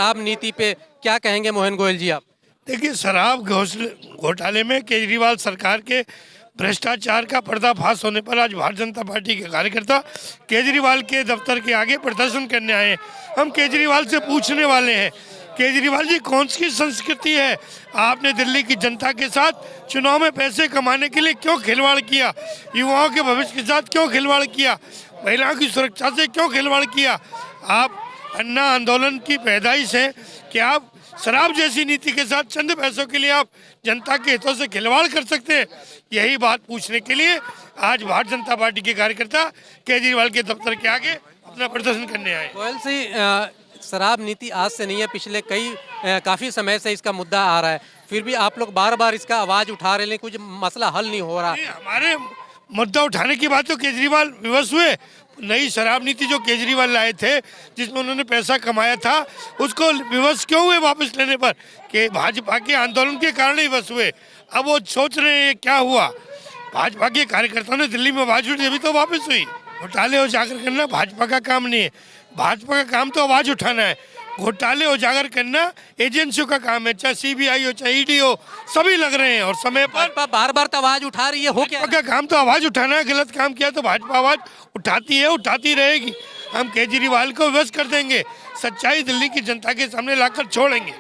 शराब नीति पे क्या कहेंगे मोहन गोयल जी आप? देखिए, शराब घोटाले में केजरीवाल सरकार के भ्रष्टाचार का पर्दाफाश होने पर आज भारतीय जनता पार्टी के कार्यकर्ता केजरीवाल के दफ्तर के आगे प्रदर्शन करने आए हैं। हम केजरीवाल से पूछने वाले हैं, केजरीवाल जी, कौन सी संस्कृति है? आपने दिल्ली की जनता के साथ चुनाव में पैसे कमाने के लिए क्यों खिलवाड़ किया? युवाओं के भविष्य के साथ क्यों खिलवाड़ किया? महिलाओं की सुरक्षा से क्यों खिलवाड़ किया? आप अन्ना आंदोलन की पैदाइश है कि आप शराब जैसी नीति के साथ चंद पैसों के लिए आप जनता के हितों से खिलवाड़ कर सकते हैं। यही बात पूछने के लिए आज भारतीय जनता पार्टी के कार्यकर्ता केजरीवाल के दफ्तर के आगे अपना प्रदर्शन करने आए। गोयल जी, शराब नीति आज से नहीं है, पिछले काफ़ी समय से इसका मुद्दा आ रहा है, फिर भी आप लोग बार बार इसका आवाज़ उठा रहे हैं, कुछ मसला हल नहीं हो रहा। हमारे मुद्दा उठाने की बात तो केजरीवाल विवश हुए। नई शराब नीति जो केजरीवाल लाए थे, जिसमें उन्होंने पैसा कमाया था, उसको विवश क्यों हुए वापस लेने पर? कि भाजपा के आंदोलन के कारण ही विवश हुए। अब वो सोच रहे हैं क्या हुआ। भाजपा के कार्यकर्ताओं ने दिल्ली में आवाज उठाई, अभी तो वापस हुई। घोटाले उजागर करना भाजपा का काम नहीं है। भाजपा का काम तो आवाज उठाना है। घोटाले उजागर करना एजेंसियों का काम है, चाहे सीबीआई हो चाहे ईडी हो, सभी लग रहे हैं और समय पर। भाजपा बार बार तो आवाज उठा रही है, हो क्या? भाजपा का काम तो आवाज उठाना है। गलत काम किया तो भाजपा आवाज उठाती है, उठाती रहेगी। हम केजरीवाल को विवश कर देंगे, सच्चाई दिल्ली की जनता के सामने लाकर छोड़ेंगे।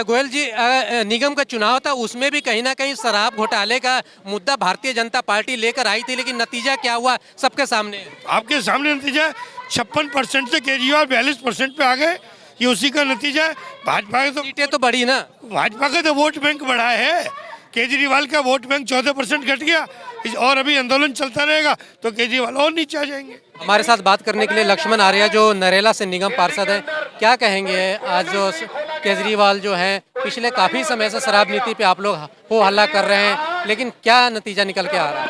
गोयल जी, निगम का चुनाव था, उसमें भी कहीं ना कहीं शराब घोटाले का मुद्दा भारतीय जनता पार्टी लेकर आई थी, लेकिन नतीजा क्या हुआ सबके सामने है। आपके सामने नतीजा 56% से केजरीवाल 42% पे आ गए। ये उसी का नतीजा है। भाजपा का तो सीटें तो बढ़ी ना, भाजपा का तो वोट बैंक बढ़ा है। केजरीवाल का वोट बैंक 14% घट गया। और अभी आंदोलन चलता रहेगा तो केजरीवाल और नीचे आ जाएंगे। हमारे साथ बात करने के लिए लक्ष्मण आर्या, जो नरेला से निगम पार्षद है, क्या कहेंगे? आज जो केजरीवाल जो है, पिछले काफी समय से शराब नीति पे आप लोग हो हल्ला कर रहे हैं, लेकिन क्या नतीजा निकल के आ रहा है?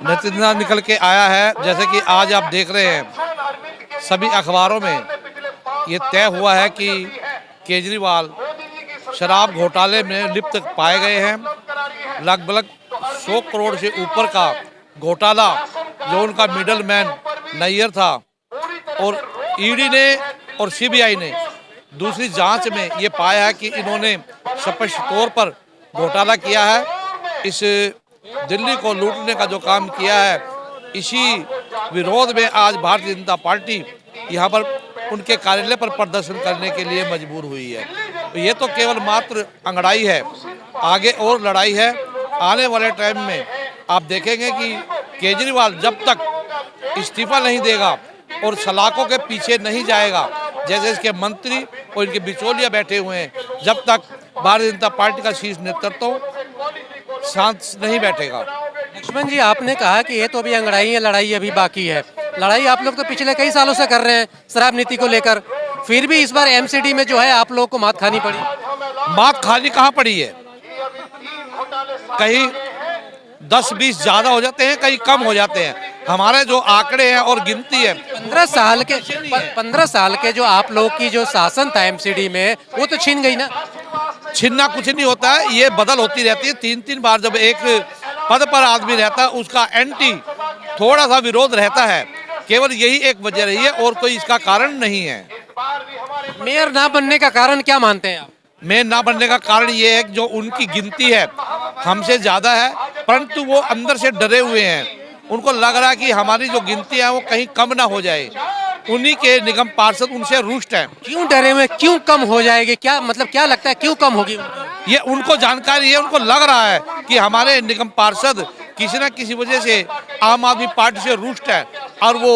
नतीजा निकल के आया है, जैसे कि आज आप देख रहे हैं सभी अखबारों में ये तय हुआ है कि केजरीवाल शराब घोटाले में लिप्त पाए गए हैं। लगभग 100 करोड़ से ऊपर का घोटाला जो उनका मिडल मैन नैयर था, और ईडी ने और सीबीआई ने दूसरी जांच में ये पाया है कि इन्होंने स्पष्ट तौर पर घोटाला किया है। इस दिल्ली को लूटने का जो काम किया है, इसी विरोध में आज भारतीय जनता पार्टी यहाँ पर उनके कार्यालय पर प्रदर्शन करने के लिए मजबूर हुई है। तो ये तो केवल मात्र अंगड़ाई है, आगे और लड़ाई है। आने वाले टाइम में आप देखेंगे कि केजरीवाल जब तक इस्तीफा नहीं देगा और सलाखों के पीछे नहीं जाएगा, जैसे इसके मंत्री और इनके बिचौलिया बैठे हुए हैं, जब तक भारतीय जनता पार्टी का शीर्ष नेतृत्व शांत नहीं बैठेगा। लक्ष्मण जी, आपने कहा कि ये तो अभी अंगड़ाई है, लड़ाई अभी बाकी है। लड़ाई आप लोग तो पिछले कई सालों से कर रहे हैं शराब नीति को लेकर, फिर भी इस बार एमसीडी में जो है आप लोगों को मात खानी पड़ी। मात खानी कहाँ पड़ी है? कहीं 10-20 ज्यादा हो जाते हैं, कहीं कम हो जाते हैं। हमारे जो आंकड़े हैं और गिनती है, 15 साल के जो आप लोग की जो शासन था एमसीडी में, वो तो छीन गई ना। छीनना कुछ नहीं होता है, ये बदल होती रहती है। 3-3 बार जब एक पद पर आदमी रहता है, उसका एंटी थोड़ा सा विरोध रहता है। केवल यही एक वजह रही है और कोई इसका कारण नहीं है। मेयर ना बनने का कारण क्या मानते हैं आप? मेयर ना बनने का कारण ये है कि जो उनकी गिनती है हमसे ज्यादा है, परंतु वो अंदर से डरे हुए हैं। उनको लग रहा है कि हमारी जो गिनती है वो कहीं कम ना हो जाए। उन्हीं के निगम पार्षद उनसे रुष्ट हैं। क्यों डरे हुए? क्यों कम हो जाएगी? क्या मतलब, क्या लगता है क्यों कम होगी? ये उनको जानकारी है। उनको लग रहा है कि हमारे निगम पार्षद किसी न किसी वजह से आम आदमी पार्टी से रुष्ट है और वो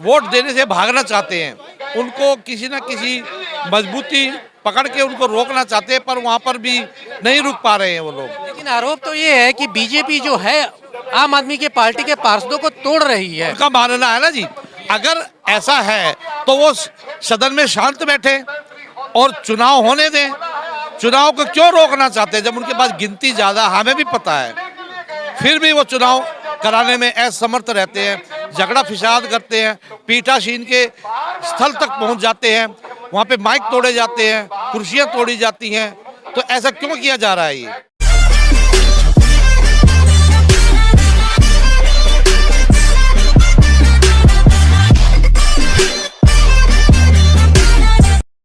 वोट देने से भागना चाहते हैं। उनको किसी न किसी मजबूती पकड़ के उनको रोकना चाहते हैं, पर वहाँ पर भी नहीं रुक पा रहे हैं वो लोग। लेकिन आरोप तो ये है कि बीजेपी जो है आम आदमी के पार्टी के पार्षदों को तोड़ रही है। उनका मानना है ना जी, अगर ऐसा है तो वो सदन में शांत बैठे और चुनाव होने दें। चुनाव को क्यों रोकना चाहते हैं जब उनके पास गिनती ज्यादा? हमें भी पता है, फिर भी वो चुनाव कराने में असमर्थ रहते हैं, झगड़ा फिसाद करते हैं, पीठासीन के स्थल तक पहुंच जाते हैं, वहाँ पे माइक तोड़े जाते हैं, कुर्सियां तोड़ी जाती हैं। तो ऐसा क्यों किया जा रहा है ये?